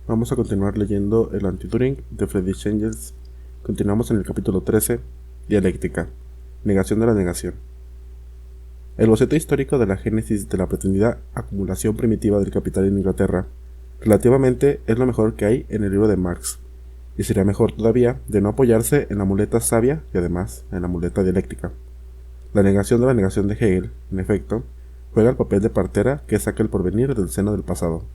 Vamos a continuar leyendo el Anti-Turing de Friedrich Engels. Continuamos en el capítulo 13, Dialéctica, negación de la negación. El boceto histórico de la génesis de la pretendida acumulación primitiva del capital en Inglaterra, relativamente es lo mejor que hay en el libro de Marx, y sería mejor todavía de no apoyarse en la muleta sabia y además en la muleta dialéctica. La negación de la negación de Hegel, en efecto, juega el papel de partera que saca el porvenir del seno del pasado.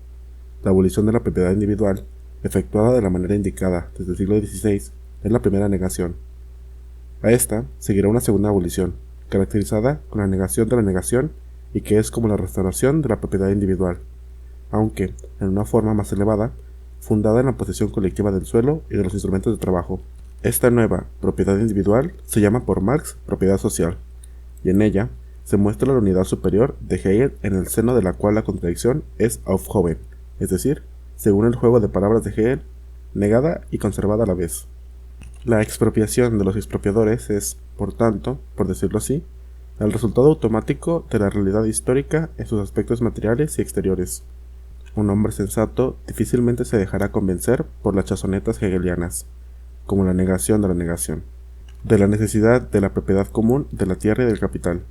La abolición de la propiedad individual, efectuada de la manera indicada desde el siglo XVI, es la primera negación. A esta seguirá una segunda abolición, caracterizada con la negación de la negación y que es como la restauración de la propiedad individual, aunque en una forma más elevada, fundada en la posesión colectiva del suelo y de los instrumentos de trabajo. Esta nueva propiedad individual se llama por Marx propiedad social, y en ella se muestra la unidad superior de Hegel en el seno de la cual la contradicción es Aufgehoben, es decir, según el juego de palabras de Hegel, negada y conservada a la vez. La expropiación de los expropiadores es, por tanto, por decirlo así, el resultado automático de la realidad histórica en sus aspectos materiales y exteriores. Un hombre sensato difícilmente se dejará convencer por las chazonetas hegelianas, como la negación de la negación, de la necesidad de la propiedad común de la tierra y del capital.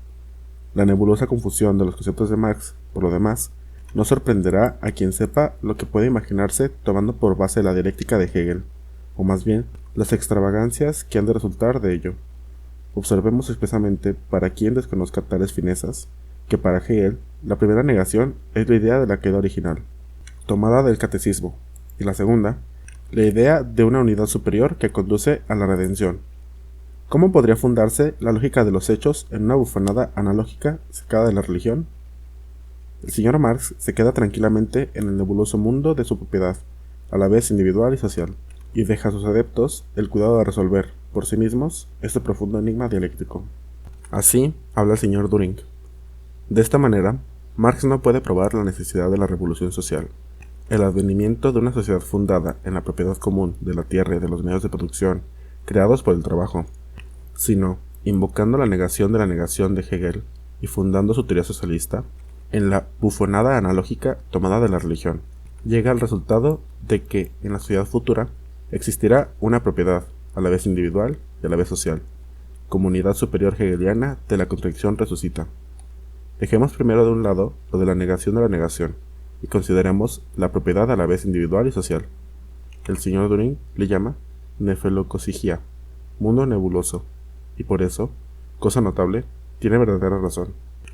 La nebulosa confusión de los conceptos de Marx, por lo demás, no sorprenderá a quien sepa lo que puede imaginarse tomando por base la dialéctica de Hegel, o más bien, las extravagancias que han de resultar de ello. Observemos expresamente, para quien desconozca tales finezas, que para Hegel, la primera negación es la idea de la queda original, tomada del catecismo, y la segunda, la idea de una unidad superior que conduce a la redención. ¿Cómo podría fundarse la lógica de los hechos en una bufonada analógica sacada de la religión? El señor Marx se queda tranquilamente en el nebuloso mundo de su propiedad, a la vez individual y social, y deja a sus adeptos el cuidado de resolver, por sí mismos, este profundo enigma dialéctico. Así habla el señor Düring. De esta manera, Marx no puede probar la necesidad de la revolución social. El advenimiento de una sociedad fundada en la propiedad común de la tierra y de los medios de producción, creados por el trabajo, sino, invocando la negación de Hegel y fundando su teoría socialista, en la bufonada analógica tomada de la religión, llega al resultado de que en la sociedad futura existirá una propiedad, a la vez individual y a la vez social. Comunidad superior hegeliana de la contradicción resucita. Dejemos primero de un lado lo de la negación de la negación, y consideremos la propiedad a la vez individual y social. El señor Düring le llama nefelocosigia, mundo nebuloso, y por eso, cosa notable, tiene verdadera razón.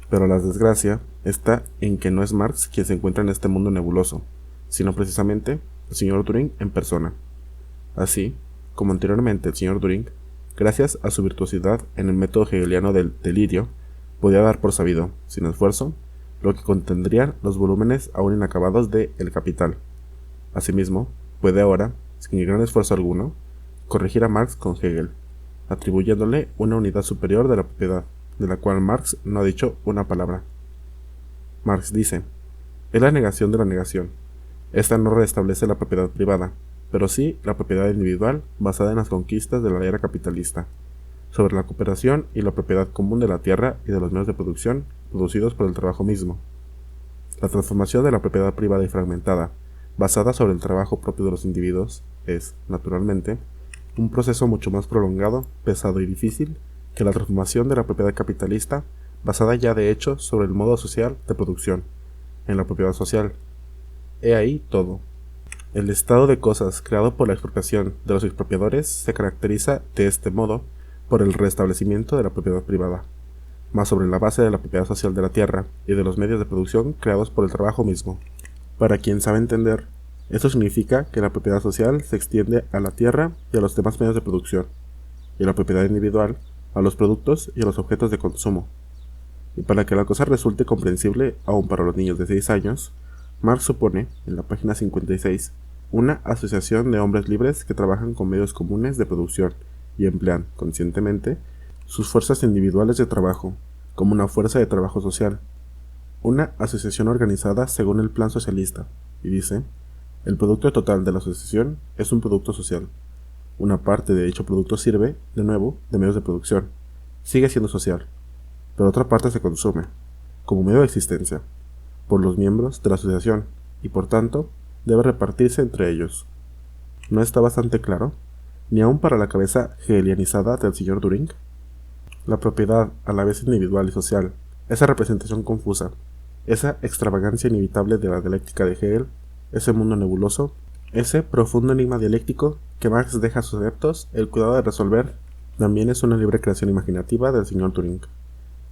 Pero la desgracia está en que no es Marx quien se encuentra en este mundo nebuloso, sino precisamente el señor Düring en persona. Así, como anteriormente el señor Düring, gracias a su virtuosidad en el método hegeliano del delirio, podía dar por sabido, sin esfuerzo, lo que contendrían los volúmenes aún inacabados de El Capital. Asimismo, puede ahora, sin gran esfuerzo alguno, corregir a Marx con Hegel, atribuyéndole una unidad superior de la propiedad, de la cual Marx no ha dicho una palabra. Marx dice, es la negación de la negación. Esta no restablece la propiedad privada, pero sí la propiedad individual basada en las conquistas de la era capitalista, sobre la cooperación y la propiedad común de la tierra y de los medios de producción producidos por el trabajo mismo. La transformación de la propiedad privada y fragmentada, basada sobre el trabajo propio de los individuos, es, naturalmente, un proceso mucho más prolongado, pesado y difícil que la transformación de la propiedad capitalista, basada ya de hecho sobre el modo social de producción, en la propiedad social. He ahí todo. El estado de cosas creado por la expropiación de los expropiadores se caracteriza de este modo por el restablecimiento de la propiedad privada, más sobre la base de la propiedad social de la tierra y de los medios de producción creados por el trabajo mismo. Para quien sabe entender, esto significa que la propiedad social se extiende a la tierra y a los demás medios de producción, y la propiedad individual a los productos y a los objetos de consumo. Y para que la cosa resulte comprensible aún para los niños de 6 años, Marx supone, en la página 56, una asociación de hombres libres que trabajan con medios comunes de producción y emplean, conscientemente, sus fuerzas individuales de trabajo, como una fuerza de trabajo social. Una asociación organizada según el plan socialista, y dice, el producto total de la asociación es un producto social. Una parte de dicho producto sirve, de nuevo, de medios de producción. Sigue siendo social, pero otra parte se consume, como medio de existencia, por los miembros de la asociación, y por tanto, debe repartirse entre ellos. ¿No está bastante claro? Ni aun para la cabeza hegelianizada del señor Düring. La propiedad, a la vez individual y social, esa representación confusa, esa extravagancia inevitable de la dialéctica de Hegel, ese mundo nebuloso, ese profundo enigma dialéctico que Marx deja a sus adeptos el cuidado de resolver, también es una libre creación imaginativa del señor Düring.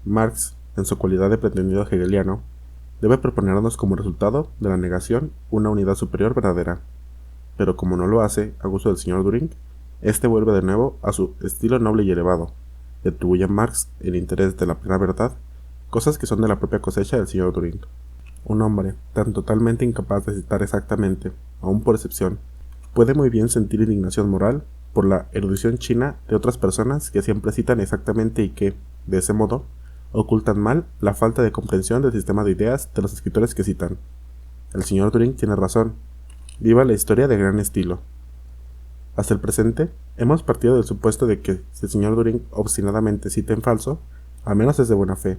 Marx, en su cualidad de pretendido hegeliano, debe proponernos como resultado de la negación una unidad superior verdadera. Pero como no lo hace, a gusto del señor Düring, este vuelve de nuevo a su estilo noble y elevado, y atribuye a Marx el interés de la plena verdad, cosas que son de la propia cosecha del señor Düring. Un hombre tan totalmente incapaz de citar exactamente, aun por excepción, puede muy bien sentir indignación moral por la erudición china de otras personas que siempre citan exactamente y que, de ese modo, ocultan mal la falta de comprensión del sistema de ideas de los escritores que citan. El señor Düring tiene razón. Viva la historia de gran estilo. Hasta el presente, hemos partido del supuesto de que si el señor Düring obstinadamente cita en falso, al menos es de buena fe,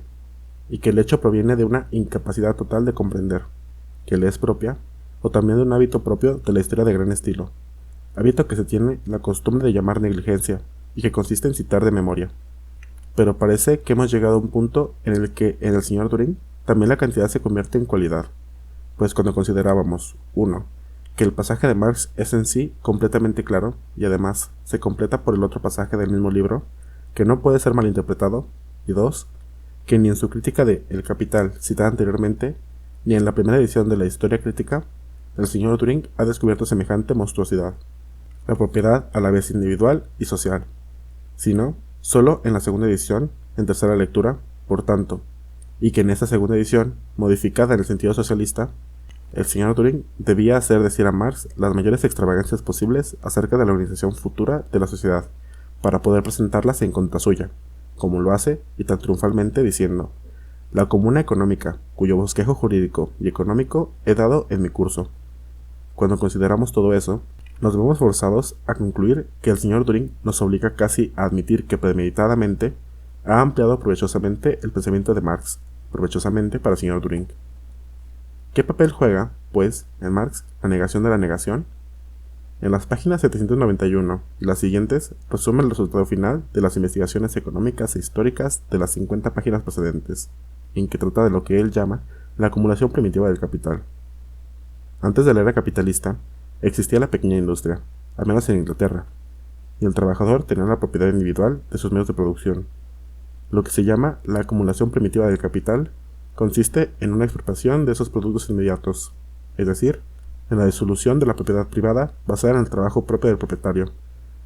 y que el hecho proviene de una incapacidad total de comprender, que le es propia, o también de un hábito propio de la historia de gran estilo, hábito que se tiene la costumbre de llamar negligencia, y que consiste en citar de memoria. Pero parece que hemos llegado a un punto en el que en el señor Düring también la cantidad se convierte en cualidad, pues cuando considerábamos 1. Que el pasaje de Marx es en sí completamente claro y además se completa por el otro pasaje del mismo libro, que no puede ser malinterpretado, y 2. Que ni en su crítica de El Capital citada anteriormente, ni en la primera edición de la Historia Crítica, el señor Düring ha descubierto semejante monstruosidad, la propiedad a la vez individual y social, sino solo en la segunda edición, en tercera lectura, por tanto, y que en esta segunda edición, modificada en el sentido socialista, el señor Düring debía hacer decir a Marx las mayores extravagancias posibles acerca de la organización futura de la sociedad, para poder presentarlas en contra suya, como lo hace y tan triunfalmente diciendo: la comuna económica, cuyo bosquejo jurídico y económico he dado en mi curso. Cuando consideramos todo eso, nos vemos forzados a concluir que el señor Düring nos obliga casi a admitir que premeditadamente ha ampliado provechosamente el pensamiento de Marx, provechosamente para el señor Düring. ¿Qué papel juega, pues, en Marx la negación de la negación? En las páginas 791 y las siguientes resume el resultado final de las investigaciones económicas e históricas de las 50 páginas precedentes, en que trata de lo que él llama la acumulación primitiva del capital. Antes de la era capitalista, existía la pequeña industria, al menos en Inglaterra, y el trabajador tenía la propiedad individual de sus medios de producción. Lo que se llama la acumulación primitiva del capital consiste en una expropiación de esos productos inmediatos, es decir, en la disolución de la propiedad privada basada en el trabajo propio del propietario,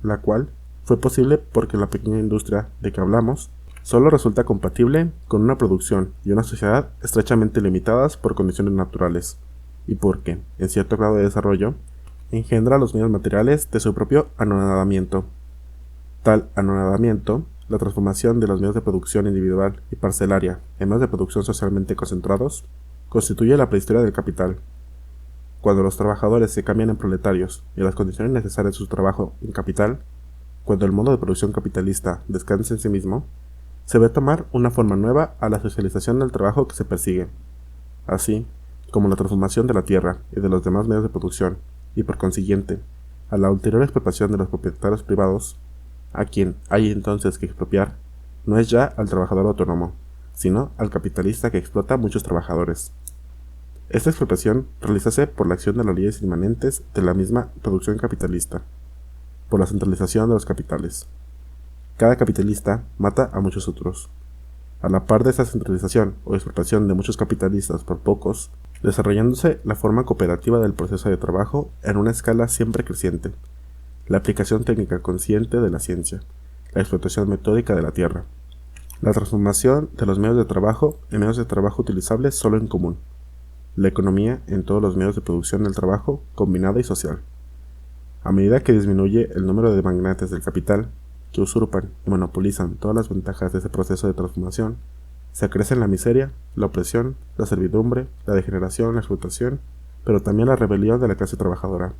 la cual fue posible porque la pequeña industria de que hablamos solo resulta compatible con una producción y una sociedad estrechamente limitadas por condiciones naturales, y porque, en cierto grado de desarrollo, engendra los medios materiales de su propio anonadamiento. Tal anonadamiento, la transformación de los medios de producción individual y parcelaria en medios de producción socialmente concentrados, constituye la prehistoria del capital. Cuando los trabajadores se cambian en proletarios y las condiciones necesarias de su trabajo en capital, cuando el modo de producción capitalista descansa en sí mismo, se ve tomar una forma nueva a la socialización del trabajo que se persigue, así como la transformación de la tierra y de los demás medios de producción, y por consiguiente, a la ulterior expropiación de los propietarios privados. A quien hay entonces que expropiar no es ya al trabajador autónomo, sino al capitalista que explota a muchos trabajadores. Esta expropiación realizase por la acción de las leyes inmanentes de la misma producción capitalista, por la centralización de los capitales. Cada capitalista mata a muchos otros. A la par de esta centralización o expropiación de muchos capitalistas por pocos, desarrollándose la forma cooperativa del proceso de trabajo en una escala siempre creciente, la aplicación técnica consciente de la ciencia, la explotación metódica de la tierra, la transformación de los medios de trabajo en medios de trabajo utilizables solo en común, la economía en todos los medios de producción del trabajo combinada y social. A medida que disminuye el número de magnates del capital, que usurpan y monopolizan todas las ventajas de ese proceso de transformación, se acrecen la miseria, la opresión, la servidumbre, la degeneración, la explotación, pero también la rebelión de la clase trabajadora,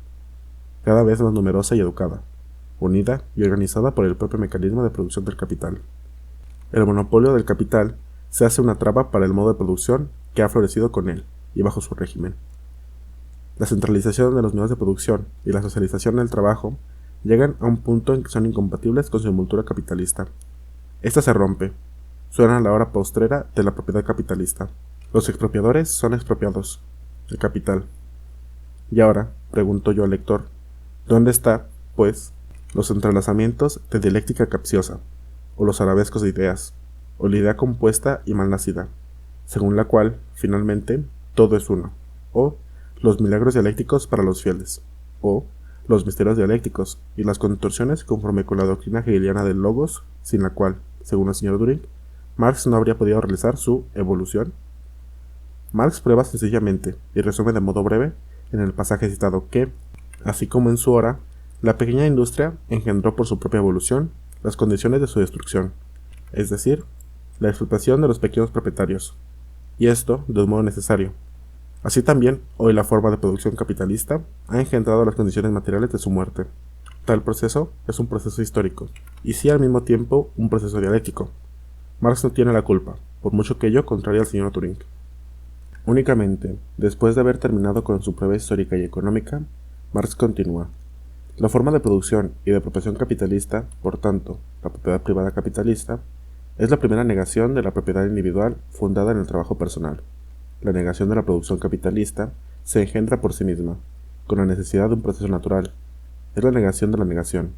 cada vez más numerosa y educada, unida y organizada por el propio mecanismo de producción del capital. El monopolio del capital se hace una traba para el modo de producción que ha florecido con él y bajo su régimen. La centralización de los medios de producción y la socialización del trabajo llegan a un punto en que son incompatibles con su envoltura capitalista. Esta se rompe. Suena la hora postrera de la propiedad capitalista. Los expropiadores son expropiados. El capital. Y ahora, pregunto yo al lector, ¿dónde está, pues, los entrelazamientos de dialéctica capciosa, o los arabescos de ideas, o la idea compuesta y mal nacida, según la cual, finalmente, todo es uno, o los milagros dialécticos para los fieles, o los misterios dialécticos y las contorsiones conforme con la doctrina hegeliana del logos, sin la cual, según el señor Düring, Marx no habría podido realizar su evolución? Marx prueba sencillamente, y resume de modo breve, en el pasaje citado que, así como en su hora, la pequeña industria engendró por su propia evolución las condiciones de su destrucción, es decir, la explotación de los pequeños propietarios, y esto de un modo necesario. Así también, hoy la forma de producción capitalista ha engendrado las condiciones materiales de su muerte. Tal proceso es un proceso histórico, y sí al mismo tiempo un proceso dialéctico. Marx no tiene la culpa, por mucho que ello contrarie al señor Düring. Únicamente, después de haber terminado con su prueba histórica y económica, Marx continúa. La forma de producción y de apropiación capitalista, por tanto, la propiedad privada capitalista, es la primera negación de la propiedad individual fundada en el trabajo personal. La negación de la producción capitalista se engendra por sí misma, con la necesidad de un proceso natural. Es la negación de la negación,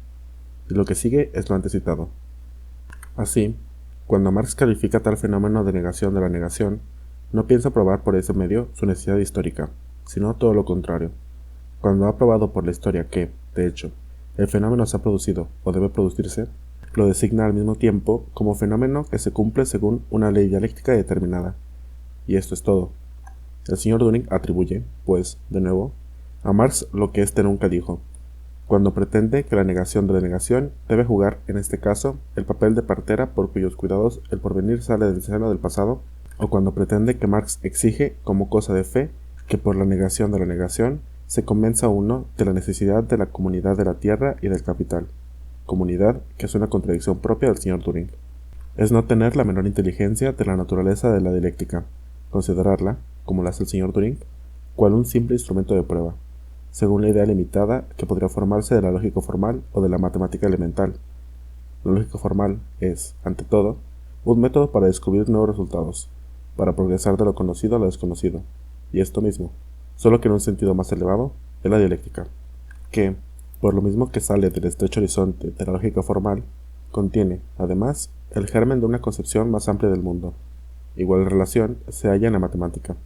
y lo que sigue es lo antes citado. Así, cuando Marx califica tal fenómeno de negación de la negación, no piensa probar por ese medio su necesidad histórica, sino todo lo contrario. Cuando ha probado por la historia que, de hecho, el fenómeno se ha producido o debe producirse, lo designa al mismo tiempo como fenómeno que se cumple según una ley dialéctica determinada. Y esto es todo. El señor Düring atribuye, pues, de nuevo, a Marx lo que éste nunca dijo, cuando pretende que la negación de la negación debe jugar, en este caso, el papel de partera por cuyos cuidados el porvenir sale del seno del pasado, o cuando pretende que Marx exige, como cosa de fe, que por la negación de la negación se convenza uno de la necesidad de la comunidad de la tierra y del capital, comunidad que es una contradicción propia del señor Düring. Es no tener la menor inteligencia de la naturaleza de la dialéctica, considerarla, como la hace el señor Düring, cual un simple instrumento de prueba, según la idea limitada que podría formarse de la lógica formal o de la matemática elemental. La lógica formal es, ante todo, un método para descubrir nuevos resultados, para progresar de lo conocido a lo desconocido, y esto mismo, solo que en un sentido más elevado, es la dialéctica, que, por lo mismo que sale del estrecho horizonte de la lógica formal, contiene, además, el germen de una concepción más amplia del mundo. Igual relación se halla en la matemática.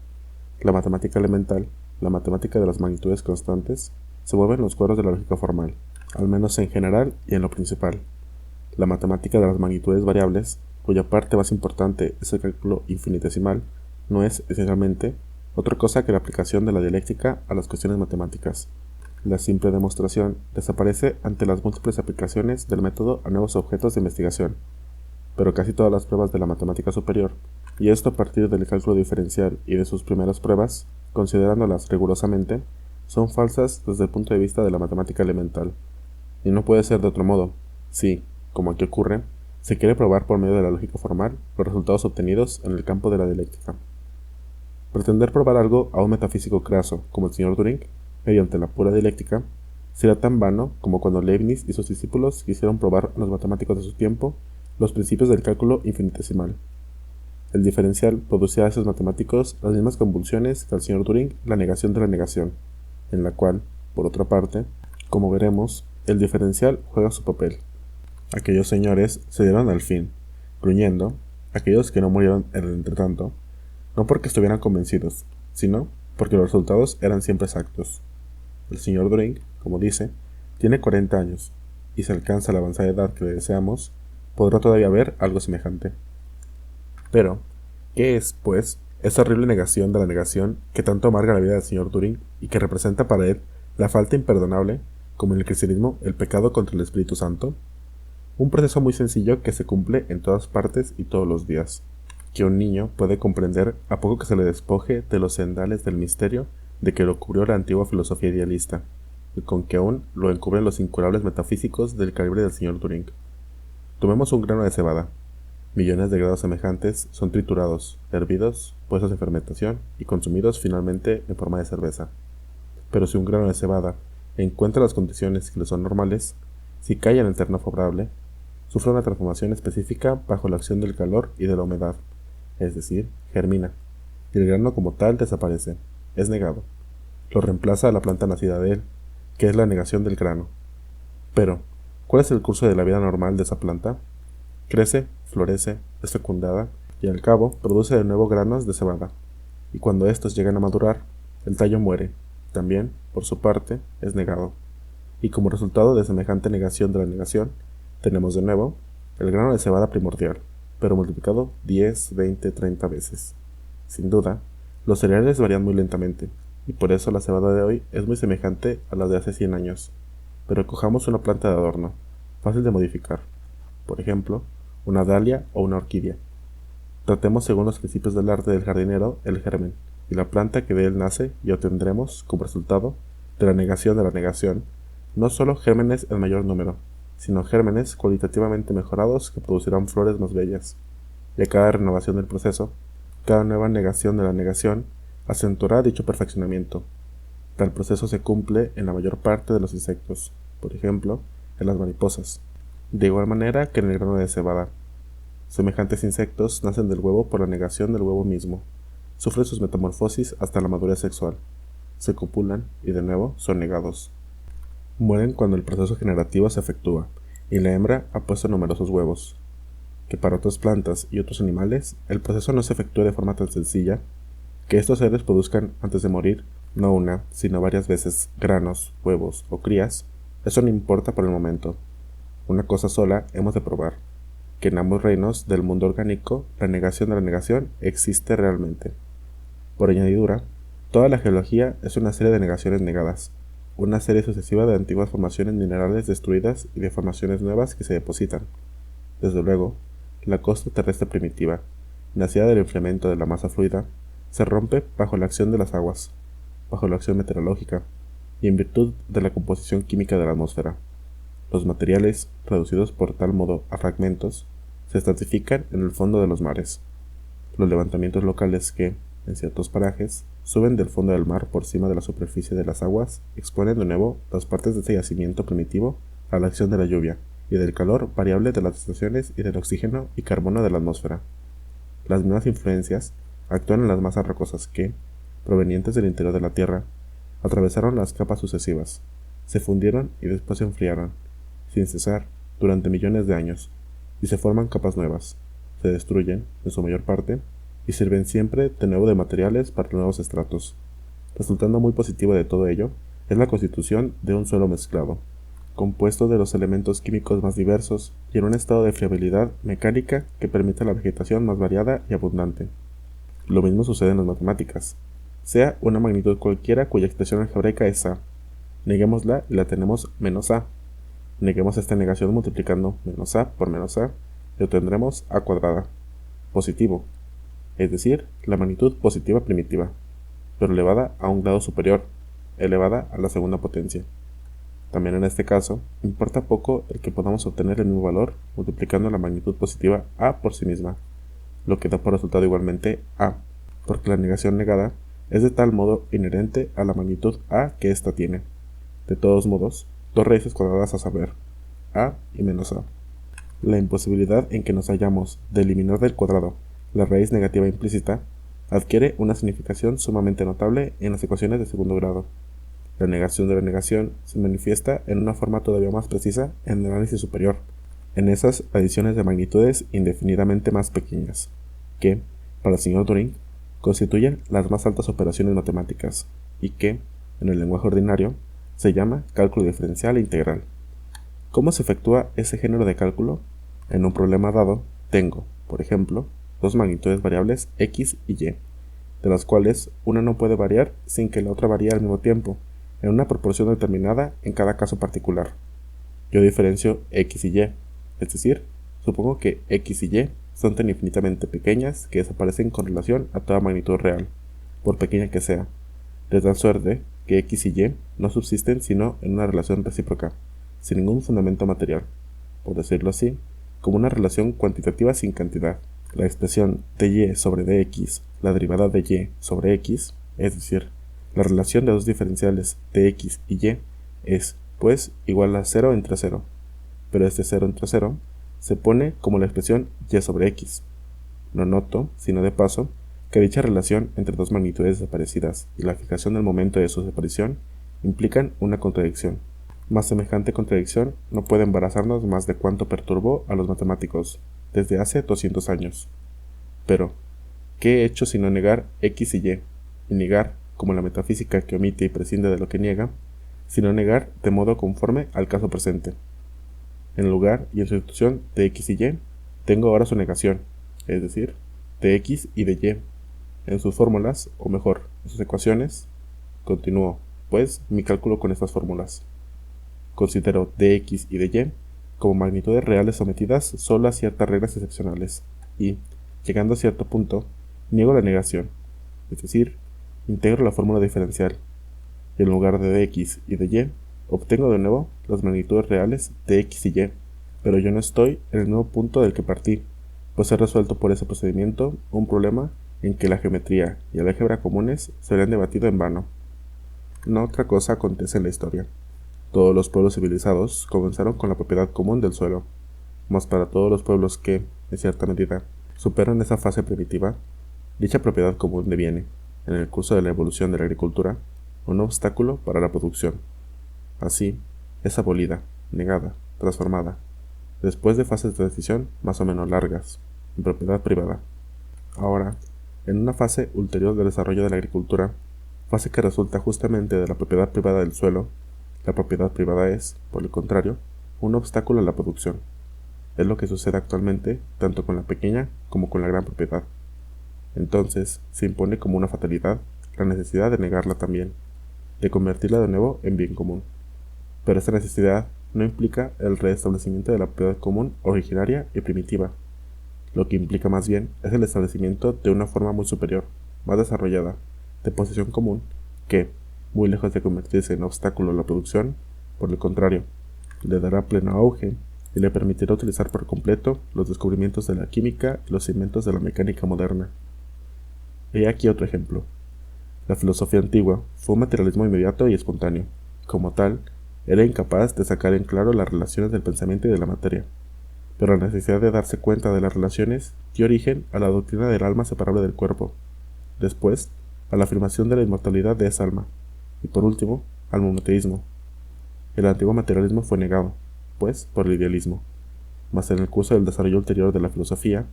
La matemática elemental, la matemática de las magnitudes constantes, se mueve en los cuadros de la lógica formal, al menos en general y en lo principal. La matemática de las magnitudes variables, cuya parte más importante es el cálculo infinitesimal, no es, esencialmente, otra cosa que la aplicación de la dialéctica a las cuestiones matemáticas. La simple demostración desaparece ante las múltiples aplicaciones del método a nuevos objetos de investigación. Pero casi todas las pruebas de la matemática superior, y esto a partir del cálculo diferencial y de sus primeras pruebas, considerándolas rigurosamente, son falsas desde el punto de vista de la matemática elemental. Y no puede ser de otro modo, si, como aquí ocurre, se quiere probar por medio de la lógica formal los resultados obtenidos en el campo de la dialéctica. Pretender probar algo a un metafísico craso como el señor Düring, mediante la pura dialéctica, será tan vano como cuando Leibniz y sus discípulos quisieron probar a los matemáticos de su tiempo los principios del cálculo infinitesimal. El diferencial producía a esos matemáticos las mismas convulsiones que al señor Düring la negación de la negación, en la cual, por otra parte, como veremos, el diferencial juega su papel. Aquellos señores se dieron al fin, gruñendo, aquellos que no murieron en el entretanto, no porque estuvieran convencidos, sino porque los resultados eran siempre exactos. El señor Düring, como dice, tiene 40 años, y si alcanza la avanzada edad que le deseamos, podrá todavía ver algo semejante. Pero, ¿qué es, pues, esa horrible negación de la negación que tanto amarga la vida del señor Düring y que representa para él la falta imperdonable, como en el cristianismo el pecado contra el Espíritu Santo? Un proceso muy sencillo que se cumple en todas partes y todos los días, que un niño puede comprender a poco que se le despoje de los cendales del misterio de que lo cubrió la antigua filosofía idealista, y con que aún lo encubren los incurables metafísicos del calibre del señor Düring. Tomemos un grano de cebada. Millones de granos semejantes son triturados, hervidos, puestos en fermentación y consumidos finalmente en forma de cerveza. Pero si un grano de cebada encuentra las condiciones que le son normales, si cae en el terreno favorable, sufre una transformación específica bajo la acción del calor y de la humedad, es decir, germina, y el grano como tal desaparece, es negado. Lo reemplaza la planta nacida de él, que es la negación del grano. Pero, ¿cuál es el curso de la vida normal de esa planta? Crece, florece, es fecundada y al cabo produce de nuevo granos de cebada. Y cuando estos llegan a madurar, el tallo muere. También, por su parte, es negado. Y como resultado de semejante negación de la negación, tenemos de nuevo el grano de cebada primordial, pero multiplicado 10, 20, 30 veces. Sin duda, los cereales varían muy lentamente, y por eso la cebada de hoy es muy semejante a la de hace 100 años. Pero cojamos una planta de adorno, fácil de modificar. Por ejemplo, una dalia o una orquídea. Tratemos según los principios del arte del jardinero el germen, y la planta que de él nace y obtendremos, como resultado de la negación, no solo gérmenes en mayor número, sino gérmenes cualitativamente mejorados que producirán flores más bellas. Y a cada renovación del proceso, cada nueva negación de la negación acentuará dicho perfeccionamiento. Tal proceso se cumple en la mayor parte de los insectos, por ejemplo, en las mariposas, de igual manera que en el grano de cebada. Semejantes insectos nacen del huevo por la negación del huevo mismo, sufren sus metamorfosis hasta la madurez sexual, se copulan y de nuevo son negados. Mueren cuando el proceso generativo se efectúa y la hembra ha puesto numerosos huevos. Que para otras plantas y otros animales el proceso no se efectúa de forma tan sencilla, que estos seres produzcan antes de morir no una, sino varias veces granos, huevos o crías, eso no importa por el momento. Una cosa sola hemos de probar, que en ambos reinos del mundo orgánico la negación de la negación existe realmente. Por añadidura, toda la geología es una serie de negaciones negadas, una serie sucesiva de antiguas formaciones minerales destruidas y de formaciones nuevas que se depositan. Desde luego, la costa terrestre primitiva, nacida del enfriamiento de la masa fluida, se rompe bajo la acción de las aguas, bajo la acción meteorológica, y en virtud de la composición química de la atmósfera. Los materiales, reducidos por tal modo a fragmentos, se estratifican en el fondo de los mares. Los levantamientos locales que, en ciertos parajes, suben del fondo del mar por encima de la superficie de las aguas, exponen de nuevo las partes de ese yacimiento primitivo a la acción de la lluvia y del calor variable de las estaciones y del oxígeno y carbono de la atmósfera. Las mismas influencias actúan en las masas rocosas que, provenientes del interior de la Tierra, atravesaron las capas sucesivas, se fundieron y después se enfriaron, sin cesar, durante millones de años, y se forman capas nuevas, se destruyen, en su mayor parte, y sirven siempre de nuevo de materiales para nuevos estratos. Resultando muy positivo de todo ello es la constitución de un suelo mezclado, compuesto de los elementos químicos más diversos y en un estado de friabilidad mecánica que permite la vegetación más variada y abundante. Lo mismo sucede en las matemáticas. Sea una magnitud cualquiera cuya expresión algebraica es a. Neguémosla y la tenemos menos a. Neguemos esta negación multiplicando menos a por menos a y obtendremos a cuadrada. Positivo, es decir, la magnitud positiva primitiva, pero elevada a un grado superior, elevada a la segunda potencia. También en este caso, importa poco el que podamos obtener el mismo valor multiplicando la magnitud positiva a por sí misma, lo que da por resultado igualmente a, porque la negación negada es de tal modo inherente a la magnitud a que ésta tiene. De todos modos, dos raíces cuadradas a saber, a y menos a. La imposibilidad en que nos hallamos de eliminar del cuadrado la raíz negativa implícita adquiere una significación sumamente notable en las ecuaciones de segundo grado. La negación de la negación se manifiesta en una forma todavía más precisa en el análisis superior, en esas adiciones de magnitudes indefinidamente más pequeñas, que, para el señor Turing, constituyen las más altas operaciones matemáticas, y que, en el lenguaje ordinario, se llama cálculo diferencial e integral. ¿Cómo se efectúa ese género de cálculo? En un problema dado, tengo, por ejemplo, dos magnitudes variables x y y, de las cuales una no puede variar sin que la otra varíe al mismo tiempo, en una proporción determinada en cada caso particular. Yo diferencio x y y, es decir, supongo que x y y son tan infinitamente pequeñas que desaparecen con relación a toda magnitud real, por pequeña que sea, de tal suerte que x y y no subsisten sino en una relación recíproca, sin ningún fundamento material, por decirlo así, como una relación cuantitativa sin cantidad. La expresión dy sobre dx, la derivada de y sobre x, es decir, La relación de dos diferenciales de x y y es, pues, igual a 0 entre 0, pero este 0 entre 0 se pone como la expresión y sobre x. No noto, sino de paso, que dicha relación entre dos magnitudes desaparecidas y la fijación del momento de su desaparición implican una contradicción. Más semejante contradicción no puede embarazarnos más de cuanto perturbó a los matemáticos desde hace 200 años. Pero, ¿qué he hecho sino negar x y y? Y negar, como la metafísica que omite y prescinde de lo que niega, sino negar de modo conforme al caso presente. En lugar y en sustitución de x y y, tengo ahora su negación, es decir, de x y de y, en sus fórmulas, o mejor, en sus ecuaciones. Continúo, pues, mi cálculo con estas fórmulas. Considero de x y de y como magnitudes reales sometidas solo a ciertas reglas excepcionales, y, llegando a cierto punto, niego la negación, es decir, integro la fórmula diferencial, y en lugar de dx y de y, obtengo de nuevo las magnitudes reales de x y y, pero yo no estoy en el nuevo punto del que partí, pues he resuelto por ese procedimiento un problema en que la geometría y el álgebra comunes se habían debatido en vano. No otra cosa acontece en la historia. Todos los pueblos civilizados comenzaron con la propiedad común del suelo, mas para todos los pueblos que, en cierta medida, superan esa fase primitiva, dicha propiedad común deviene, en el curso de la evolución de la agricultura, un obstáculo para la producción. Así, es abolida, negada, transformada, después de fases de decisión más o menos largas, en propiedad privada. Ahora, en una fase ulterior del desarrollo de la agricultura, fase que resulta justamente de la propiedad privada del suelo, la propiedad privada es, por el contrario, un obstáculo a la producción. Es lo que sucede actualmente tanto con la pequeña como con la gran propiedad. Entonces, se impone como una fatalidad la necesidad de negarla también, de convertirla de nuevo en bien común. Pero esta necesidad no implica el restablecimiento de la propiedad común originaria y primitiva. Lo que implica más bien es el establecimiento de una forma muy superior, más desarrollada, de posesión común, que, muy lejos de convertirse en obstáculo a la producción, por el contrario, le dará pleno auge y le permitirá utilizar por completo los descubrimientos de la química y los cimientos de la mecánica moderna. He aquí otro ejemplo. La filosofía antigua fue un materialismo inmediato y espontáneo. Como tal, era incapaz de sacar en claro las relaciones del pensamiento y de la materia. Pero la necesidad de darse cuenta de las relaciones dio origen a la doctrina del alma separable del cuerpo, después a la afirmación de la inmortalidad de esa alma, y por último, al monoteísmo. El antiguo materialismo fue negado, pues, por el idealismo. Mas en el curso del desarrollo ulterior de la filosofía,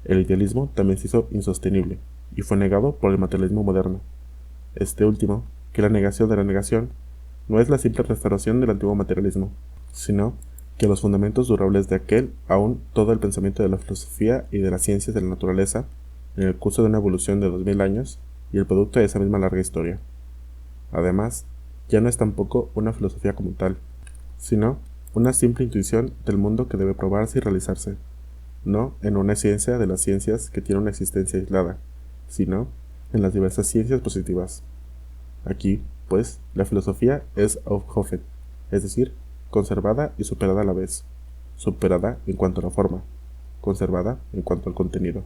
el idealismo también se hizo insostenible, y fue negado por el materialismo moderno. Este último, que la negación de la negación, no es la simple restauración del antiguo materialismo, sino que los fundamentos durables de aquel, aún todo el pensamiento de la filosofía y de las ciencias de la naturaleza, en el curso de una evolución de 2000 años, y el producto de esa misma larga historia. Además, ya no es tampoco una filosofía como tal, sino una simple intuición del mundo que debe probarse y realizarse, no en una ciencia de las ciencias que tiene una existencia aislada, sino en las diversas ciencias positivas. Aquí, pues, la filosofía es aufgehoben, es decir, conservada y superada a la vez, superada en cuanto a la forma, conservada en cuanto al contenido.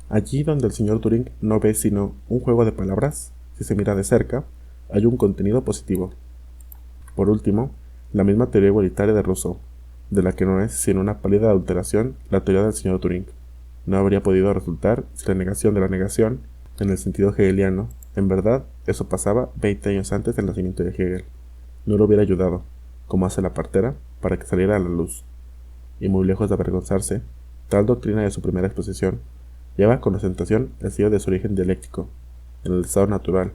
Allí donde el señor Turing no ve sino un juego de palabras, si se mira de cerca, hay un contenido positivo. Por último, la misma teoría igualitaria de Rousseau, de la que no es sino una pálida adulteración la teoría del señor Turing, no habría podido resultar si la negación de la negación, en el sentido hegeliano, en verdad, eso pasaba 20 años antes del nacimiento de Hegel, no lo hubiera ayudado, como hace la partera, para que saliera a la luz. Y muy lejos de avergonzarse, tal doctrina de su primera exposición lleva con ostentación el sello de su origen dialéctico, en el estado natural,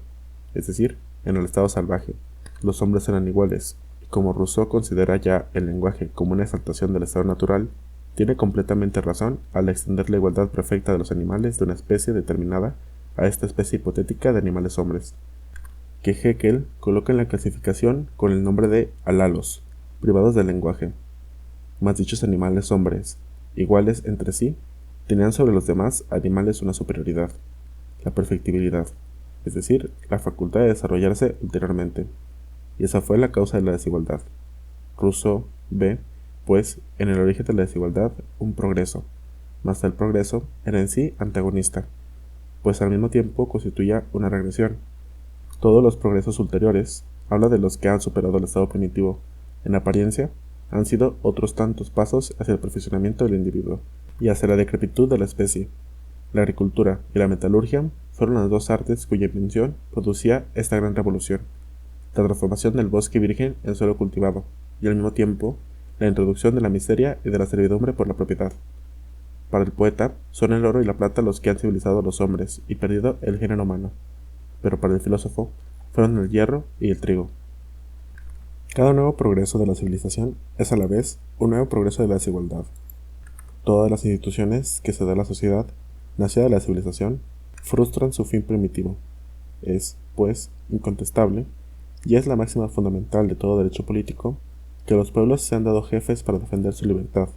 es decir, en el estado salvaje. Los hombres eran iguales, y como Rousseau considera ya el lenguaje como una exaltación del estado natural, tiene completamente razón al extender la igualdad perfecta de los animales de una especie determinada a esta especie hipotética de animales hombres, que Haeckel coloca en la clasificación con el nombre de alalos, privados del lenguaje. Mas dichos animales hombres, iguales entre sí, tenían sobre los demás animales una superioridad, la perfectibilidad, es decir, la facultad de desarrollarse ulteriormente, y esa fue la causa de la desigualdad. Rousseau ve, pues, en el origen de la desigualdad un progreso, mas el progreso era en sí antagonista, pues al mismo tiempo constituía una regresión. Todos los progresos ulteriores, habla de los que han superado el estado primitivo, en apariencia, han sido otros tantos pasos hacia el perfeccionamiento del individuo y hacia la decrepitud de la especie. La agricultura y la metalurgia fueron las dos artes cuya invención producía esta gran revolución, la transformación del bosque virgen en suelo cultivado, y al mismo tiempo, la introducción de la miseria y de la servidumbre por la propiedad. Para el poeta, son el oro y la plata los que han civilizado a los hombres y perdido el género humano, pero para el filósofo, fueron el hierro y el trigo. Cada nuevo progreso de la civilización es a la vez un nuevo progreso de la desigualdad. Todas las instituciones que se da a la sociedad, nacida de la civilización, frustran su fin primitivo. Es, pues, incontestable, y es la máxima fundamental de todo derecho político, que los pueblos se han dado jefes para defender su libertad,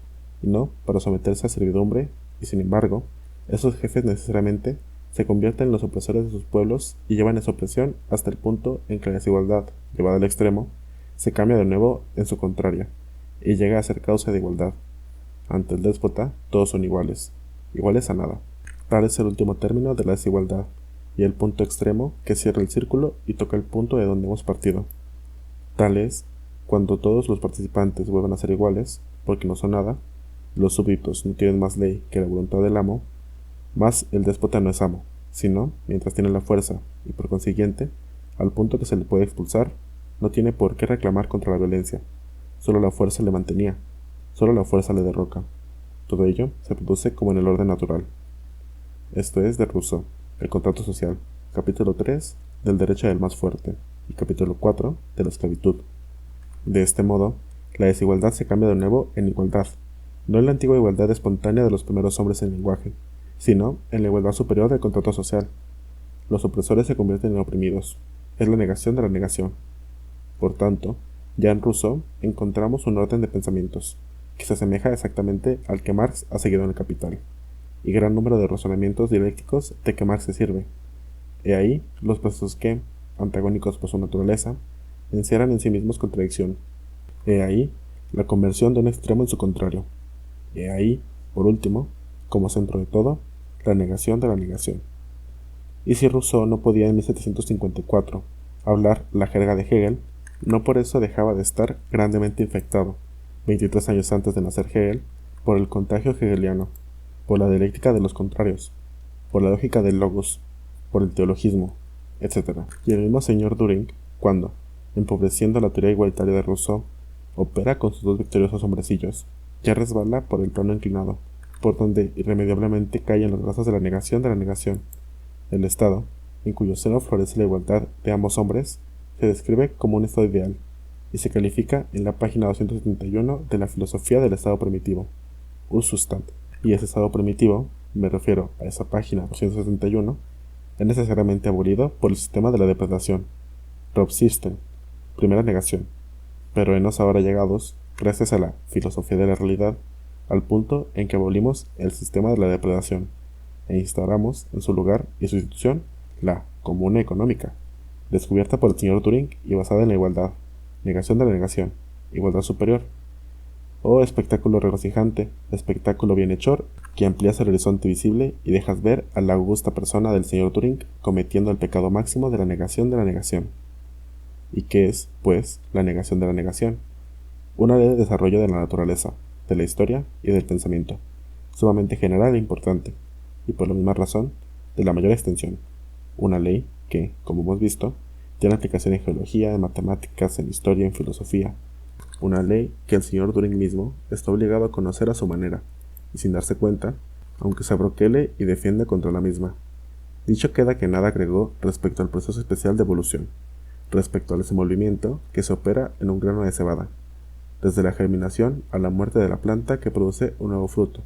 y no para someterse a servidumbre, y sin embargo, esos jefes necesariamente se convierten en los opresores de sus pueblos y llevan esa opresión hasta el punto en que la desigualdad, llevada al extremo, se cambia de nuevo en su contraria, y llega a ser causa de igualdad. Ante el déspota, todos son iguales a nada. Tal es el último término de la desigualdad, y el punto extremo que cierra el círculo y toca el punto de donde hemos partido. Tal es, cuando todos los participantes vuelvan a ser iguales, porque no son nada, los súbditos no tienen más ley que la voluntad del amo, más el déspota no es amo, sino, mientras tiene la fuerza, y por consiguiente, al punto que se le puede expulsar, no tiene por qué reclamar contra la violencia. Solo la fuerza le mantenía, solo la fuerza le derroca. Todo ello se produce como en el orden natural. Esto es de Rousseau, El contrato social, capítulo 3, del derecho del más fuerte, y capítulo 4, de la esclavitud. De este modo, la desigualdad se cambia de nuevo en igualdad, no en la antigua igualdad espontánea de los primeros hombres en el lenguaje, sino en la igualdad superior del contrato social. Los opresores se convierten en oprimidos, es la negación de la negación. Por tanto, ya en Rousseau encontramos un orden de pensamientos, que se asemeja exactamente al que Marx ha seguido en el Capital, y gran número de razonamientos dialécticos de que Marx se sirve. He ahí los procesos que, antagónicos por su naturaleza, encierran en sí mismos contradicción. He ahí la conversión de un extremo en su contrario. He ahí, por último, como centro de todo, la negación de la negación. Y si Rousseau no podía en 1754 hablar la jerga de Hegel, no por eso dejaba de estar grandemente infectado, 23 años antes de nacer Hegel, por el contagio hegeliano, por la dialéctica de los contrarios, por la lógica del logos, por el teologismo, etc. Y el mismo señor Düring, cuando, empobreciendo la teoría igualitaria de Rousseau, opera con sus dos victoriosos hombrecillos, ya resbala por el plano inclinado, por donde irremediablemente caen las razas de la negación de la negación. El estado, en cuyo seno florece la igualdad de ambos hombres, se describe como un estado ideal, y se califica en la página 271 de la filosofía del estado primitivo, Ursusstand. Y ese estado primitivo, me refiero a esa página 271, es necesariamente abolido por el sistema de la depredación, Raubsystem, primera negación, pero enos ahora llegados, gracias a la filosofía de la realidad, al punto en que abolimos el sistema de la depredación, e instauramos en su lugar y sustitución la comuna económica, descubierta por el señor Düring y basada en la igualdad, negación de la negación, igualdad superior. Oh espectáculo regocijante, espectáculo bienhechor, que amplías el horizonte visible y dejas ver a la augusta persona del señor Düring cometiendo el pecado máximo de la negación de la negación. ¿Y qué es, pues, la negación de la negación? Una ley de desarrollo de la naturaleza, de la historia y del pensamiento, sumamente general e importante, y por la misma razón, de la mayor extensión. Una ley que, como hemos visto, tiene aplicación en geología, en matemáticas, en historia, en filosofía. Una ley que el señor Düring mismo está obligado a conocer a su manera, y sin darse cuenta, aunque se abroquele y defienda contra la misma. Dicho queda que nada agregó respecto al proceso especial de evolución, respecto al desenvolvimiento que se opera en un grano de cebada, desde la germinación a la muerte de la planta que produce un nuevo fruto,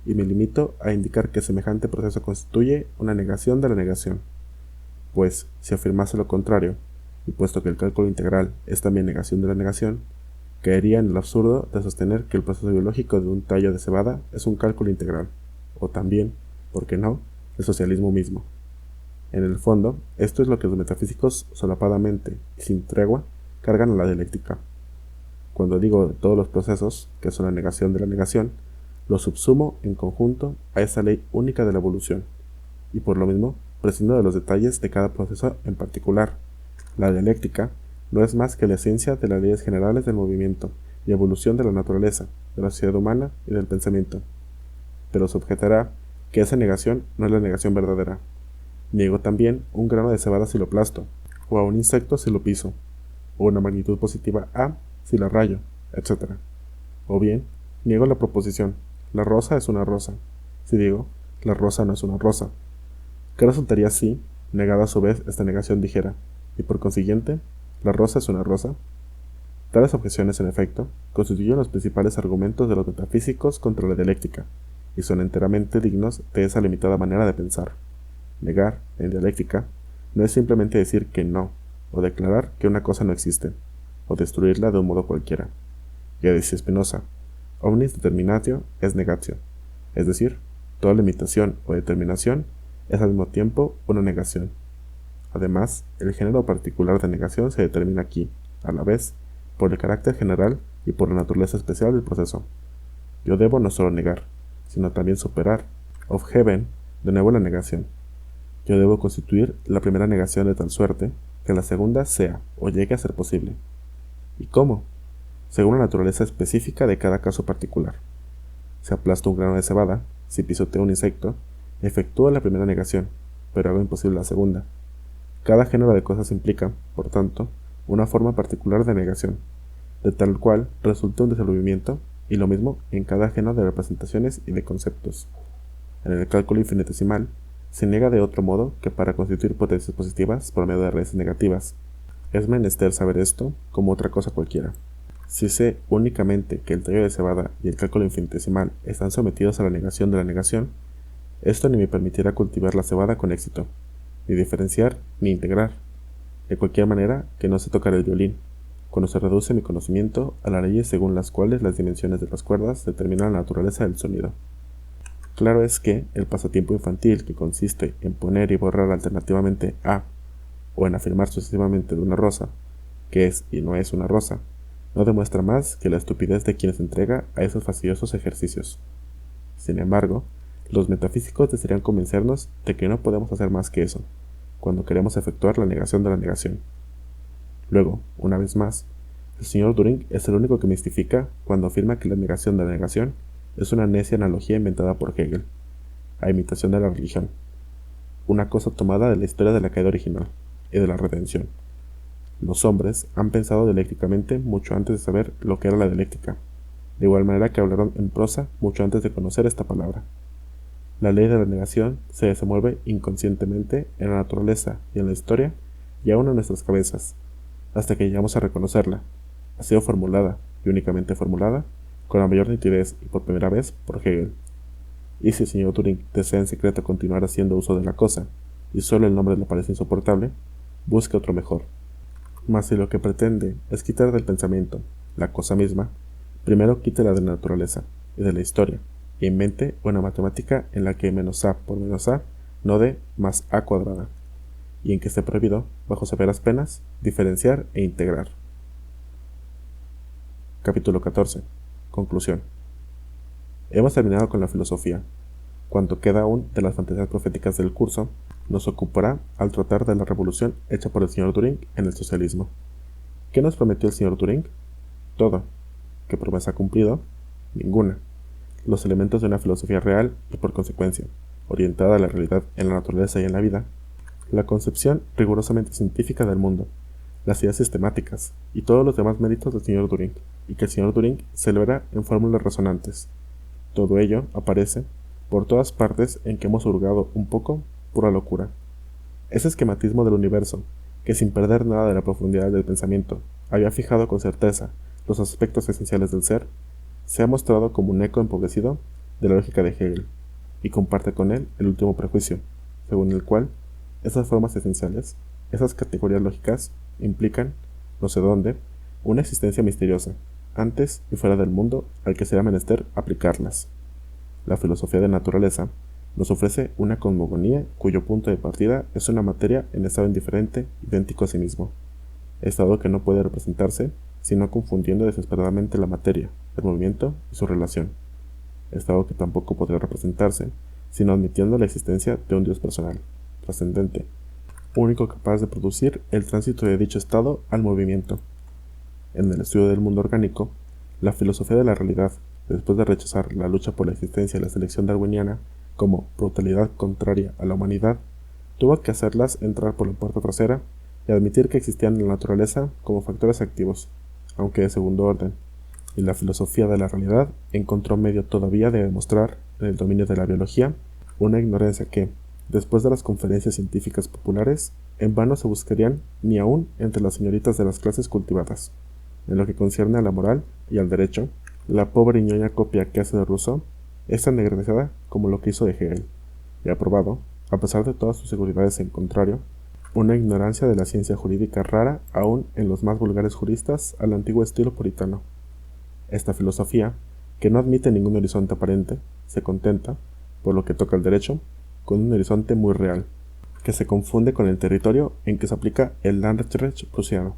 y me limito a indicar que semejante proceso constituye una negación de la negación. Pues, si afirmase lo contrario, y puesto que el cálculo integral es también negación de la negación, caería en el absurdo de sostener que el proceso biológico de un tallo de cebada es un cálculo integral, o también, ¿por qué no?, el socialismo mismo. En el fondo, esto es lo que los metafísicos solapadamente y sin tregua cargan a la dialéctica. Cuando digo de todos los procesos, que son la negación de la negación, lo subsumo en conjunto a esa ley única de la evolución, y por lo mismo prescindo de los detalles de cada proceso en particular, La dialéctica no es más que la esencia de las leyes generales del movimiento y evolución de la naturaleza, de la sociedad humana y del pensamiento. Pero se objetará que esa negación no es la negación verdadera. Niego también un grano de cebada si lo aplasto, o a un insecto si lo piso, o una magnitud positiva A si la rayo, etc. O bien, niego la proposición, la rosa es una rosa, si digo, la rosa no es una rosa. ¿Qué resultaría si, negada a su vez esta negación dijera, y por consiguiente, la rosa es una rosa? Tales objeciones, en efecto, constituyen los principales argumentos de los metafísicos contra la dialéctica, y son enteramente dignos de esa limitada manera de pensar. Negar, en dialéctica, no es simplemente decir que no, o declarar que una cosa no existe, o destruirla de un modo cualquiera. Ya decía Spinoza, omnis determinatio es negatio, es decir, toda limitación o determinación es al mismo tiempo una negación. Además, el género particular de negación se determina aquí, a la vez, por el carácter general y por la naturaleza especial del proceso. Yo debo no solo negar, sino también superar, of heaven, de nuevo la negación. Yo debo constituir la primera negación de tal suerte que la segunda sea o llegue a ser posible. ¿Y cómo? Según la naturaleza específica de cada caso particular. Si aplasto un grano de cebada, si pisoteo un insecto, efectúo la primera negación, pero hago imposible la segunda. Cada género de cosas implica, por tanto, una forma particular de negación, de tal cual resulta un desenvolvimiento, y lo mismo en cada género de representaciones y de conceptos. En el cálculo infinitesimal, se niega de otro modo que para constituir potencias positivas por medio de raíces negativas. Es menester saber esto como otra cosa cualquiera. Si sé únicamente que el tallo de cebada y el cálculo infinitesimal están sometidos a la negación de la negación, esto ni me permitirá cultivar la cebada con éxito, ni diferenciar, ni integrar. De cualquier manera que no sé tocar el violín, cuando se reduce mi conocimiento a las leyes según las cuales las dimensiones de las cuerdas determinan la naturaleza del sonido. Claro es que el pasatiempo infantil que consiste en poner y borrar alternativamente a, o en afirmar sucesivamente de una rosa, que es y no es una rosa, no demuestra más que la estupidez de quien se entrega a esos fastidiosos ejercicios. Sin embargo, los metafísicos desearían convencernos de que no podemos hacer más que eso, cuando queremos efectuar la negación de la negación. Luego, una vez más, el señor Düring es el único que mistifica cuando afirma que la negación de la negación es una necia analogía inventada por Hegel, a imitación de la religión, una cosa tomada de la historia de la caída original y de la redención. Los hombres han pensado dialécticamente mucho antes de saber lo que era la dialéctica, de igual manera que hablaron en prosa mucho antes de conocer esta palabra. La ley de la negación se desenvuelve inconscientemente en la naturaleza y en la historia y aún en nuestras cabezas, hasta que llegamos a reconocerla. Ha sido formulada, y únicamente formulada, con la mayor nitidez y por primera vez por Hegel. Y si el señor Düring desea en secreto continuar haciendo uso de la cosa, y solo el nombre le parece insoportable, busque otro mejor. Mas si lo que pretende es quitar del pensamiento la cosa misma, primero quítela de la naturaleza y de la historia, e invente una matemática en la que menos a por menos a no dé más a cuadrada, y en que esté prohibido, bajo severas penas, diferenciar e integrar. Capítulo 14. Conclusión. Hemos terminado con la filosofía. Cuanto queda aún de las fantasías proféticas del curso, nos ocupará al tratar de la revolución hecha por el señor Düring en el socialismo. ¿Qué nos prometió el señor Düring? Todo. ¿Qué promesa ha cumplido? Ninguna. Los elementos de una filosofía real y, por consecuencia, orientada a la realidad en la naturaleza y en la vida, la concepción rigurosamente científica del mundo, las ideas sistemáticas y todos los demás méritos del señor Düring, y que el señor Düring celebra en fórmulas resonantes. Todo ello aparece por todas partes en que hemos hurgado un poco pura locura. Ese esquematismo del universo, que sin perder nada de la profundidad del pensamiento, había fijado con certeza los aspectos esenciales del ser, se ha mostrado como un eco empobrecido de la lógica de Hegel, y comparte con él el último prejuicio, según el cual esas formas esenciales, esas categorías lógicas, implican, no sé dónde, una existencia misteriosa, antes y fuera del mundo al que será menester aplicarlas. La filosofía de naturaleza nos ofrece una cosmogonía cuyo punto de partida es una materia en estado indiferente, idéntico a sí mismo, estado que no puede representarse sino confundiendo desesperadamente la materia, el movimiento y su relación, estado que tampoco podrá representarse sino admitiendo la existencia de un Dios personal, trascendente, único capaz de producir el tránsito de dicho estado al movimiento. En el estudio del mundo orgánico, la filosofía de la realidad, después de rechazar la lucha por la existencia de la selección darwiniana como brutalidad contraria a la humanidad, tuvo que hacerlas entrar por la puerta trasera y admitir que existían en la naturaleza como factores activos, aunque de segundo orden, y la filosofía de la realidad encontró medio todavía de demostrar, en el dominio de la biología, una ignorancia que, después de las conferencias científicas populares, en vano se buscarían ni aún entre las señoritas de las clases cultivadas. En lo que concierne a la moral y al derecho, la pobre y ñoña copia que hace de Rousseau es tan degradada como lo que hizo de Hegel, y ha probado, a pesar de todas sus seguridades en contrario, una ignorancia de la ciencia jurídica rara aún en los más vulgares juristas al antiguo estilo puritano. Esta filosofía, que no admite ningún horizonte aparente, se contenta, por lo que toca al derecho, con un horizonte muy real, que se confunde con el territorio en que se aplica el Landrecht prusiano.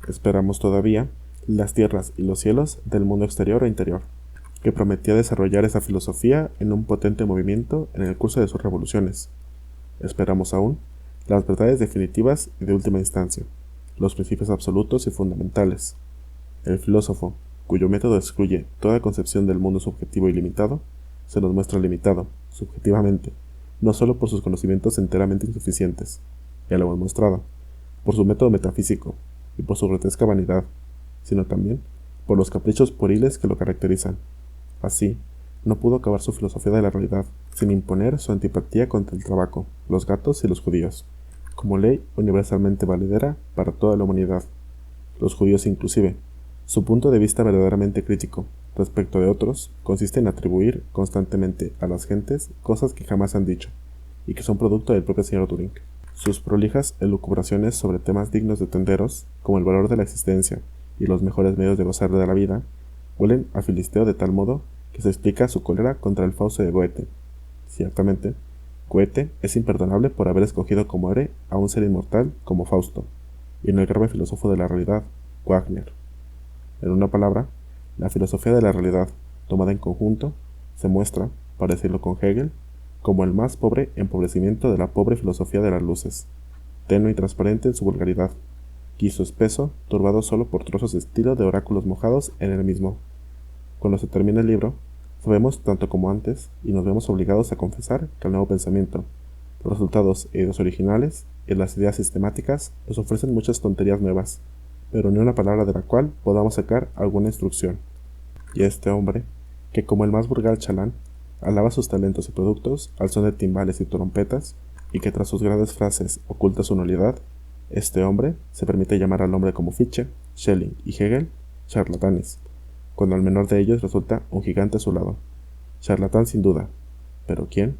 Esperamos todavía las tierras y los cielos del mundo exterior e interior, que prometía desarrollar esa filosofía en un potente movimiento en el curso de sus revoluciones. Esperamos aún las verdades definitivas y de última instancia, los principios absolutos y fundamentales. El filósofo, cuyo método excluye toda concepción del mundo subjetivo y limitado, se nos muestra limitado, subjetivamente, no solo por sus conocimientos enteramente insuficientes, ya lo hemos mostrado, por su método metafísico y por su grotesca vanidad, sino también por los caprichos pueriles que lo caracterizan. Así, no pudo acabar su filosofía de la realidad sin imponer su antipatía contra el tabaco, los gatos y los judíos, como ley universalmente valedera para toda la humanidad. Los judíos inclusive, su punto de vista verdaderamente crítico respecto de otros consiste en atribuir constantemente a las gentes cosas que jamás han dicho, y que son producto del propio señor Turing. Sus prolijas elucubraciones sobre temas dignos de tenderos, como el valor de la existencia y los mejores medios de gozar de la vida, huelen a filisteo de tal modo que se explica su cólera contra el Fausto de Goethe. Ciertamente, Goethe es imperdonable por haber escogido como héroe a un ser inmortal como Fausto, y no el grave filósofo de la realidad, Wagner. En una palabra, la filosofía de la realidad, tomada en conjunto, se muestra, para decirlo con Hegel, como el más pobre empobrecimiento de la pobre filosofía de las luces, tenue y transparente en su vulgaridad, quiso espeso, turbado solo por trozos de estilo de oráculos mojados en el mismo. Cuando se termina el libro, sabemos tanto como antes, y nos vemos obligados a confesar que el nuevo pensamiento, los resultados e ideas originales y las ideas sistemáticas nos ofrecen muchas tonterías nuevas, pero ni una palabra de la cual podamos sacar alguna instrucción. Y este hombre, que como el más vulgar chalán, alaba sus talentos y productos al son de timbales y trompetas, y que tras sus grandes frases oculta su nulidad, este hombre se permite llamar al hombre como Fichte, Schelling y Hegel charlatanes, cuando el menor de ellos resulta un gigante a su lado. Charlatán sin duda, pero ¿quién?